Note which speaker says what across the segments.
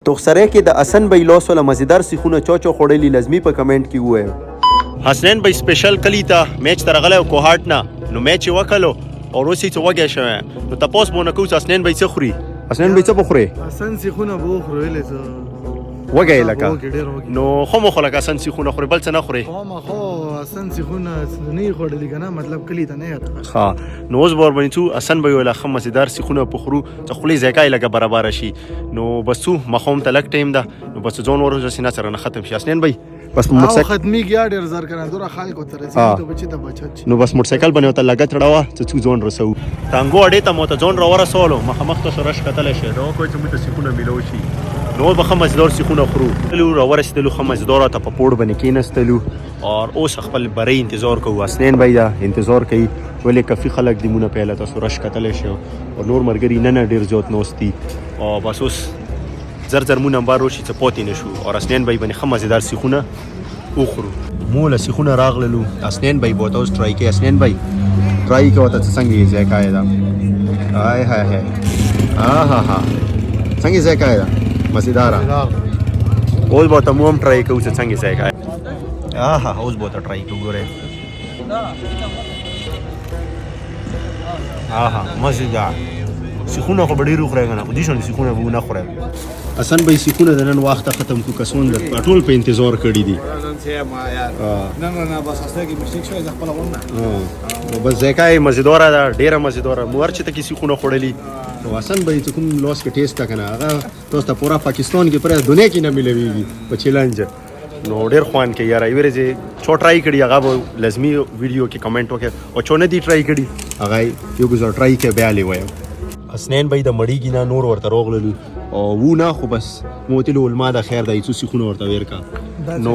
Speaker 1: توغسرائے کې د حسن بھائی لوس ولا مزیدار سیخونه چوچو خوړلي لازمي په کمنټ کې ووایو.
Speaker 2: حسنین بھائی سپیشل کلی ته میچ ته راغلی او کوهاټ نه نو میچ یې وکړلو او اوس یې څه وږی شوی نو تپوس به ونه کوو چې حسنین بھائی څه خوري.
Speaker 1: حسنین بھائی څه به خورې؟
Speaker 3: حسن سیخونه به وخورو هیلې څه
Speaker 1: وږی یې لکه
Speaker 2: نو خامخا لکه حسن سیخونه خوري بل څه نه خوري.
Speaker 3: خامخا حسن سیخونه نه یې خوړلي که نه مطلب کلي ته نه یې
Speaker 2: ښه نو اوس به ورباندې څو حسن بھائی ویله ښه مزیدار سیخونه پخورو چې خولې ذایقه یې لکه برابره شي نو بس څو ماښام ته لږ ټایم ده نو بس ځان ورځو سینه سره نه ختم شي. حسنین بھائی بس
Speaker 3: او ختمیږي یا ډېر زر کنه دوره خلکو ته رسېږي ته بچي ته بچت
Speaker 2: نو بس موټرسایکل باندې ورته لګت راوه چې څو ځان رسوو. ټانګو اډې ته مو ته ځان راورسولو مخامخ ته سره ښکتلی شي نو کوی چې موږ ته سیخونه میلو شي نو به ښه مزیدار سیخونه خورو. راورسېدلو ښه مزیدار راته په پوړ باندې کېناستلو او اوس خپل بری انتظار کوو. حسنین بھائی دا انتظار کوي ولې کافي خلک دي مونه پیاله تاسو را ښکتلی شي او نور ملګري نه ډېر زیات ناست دي او بس اوس زر زر مو نمبر وشي چې پاتې نه شو او حسنین بھائی باندې ښه مزیدار سیخونه وخورو. مو له سیخونه راغللو حسنین بھائی به ورته اوس ټرای کوي. حسنین بھائی ټرای کوه ورته چې څنګه یې ذایقه یې ده. های های های ها څنګه یې ذایقه یې ده مزیداره. اوس به ورته مو هم ټرای کوو چې څنګه یې ذایقه یې اوس به ورته ټرای کوو. ګورئ مزیدار سیخونه خو به ډېر وخورئ که نه خو دې شان سیخونه به ونه خورئ. حسن بھائی سیخونه د نن وخته ختم کو کسون د ټول په انتظار کړي دي.
Speaker 3: نه بس هسته کې مشتیک شوی زه خپله غوم نه
Speaker 2: بس ذایقه یې مزیداره ده ډېره مزیداره مو هر چې ته کې سیخونه خوړلي
Speaker 1: او حسن بھائی چې کوم لوس کې ټیسټ ده که نه هغه تاسو ته پوره پاکستان کې پوره دنیا کې نه میلوېږي په چیلنج
Speaker 2: نو ډېر خوند کوي یاره یوې ورځې چا ټرای کړي هغه به لازمي ویډیو کې کمنټ وکړي او چا نه دي ټرای کړي
Speaker 1: هغه یو ګزار ټرای کې بیا لیوایم.
Speaker 2: حسنین بھائی د مړیږي نه نور ورته راغللو
Speaker 1: او وو نه خو بس موتلو علما د خیر دی څو سیخونه ورته ویر کا
Speaker 3: نو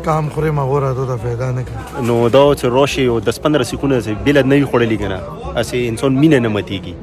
Speaker 3: کام خورې ما غوره ته فایده نه کوي
Speaker 2: نو دا چې راشي او 10-15 سیخونه بل نه وي خوړلي که نه هسې انسان مینه نه ماتېږي.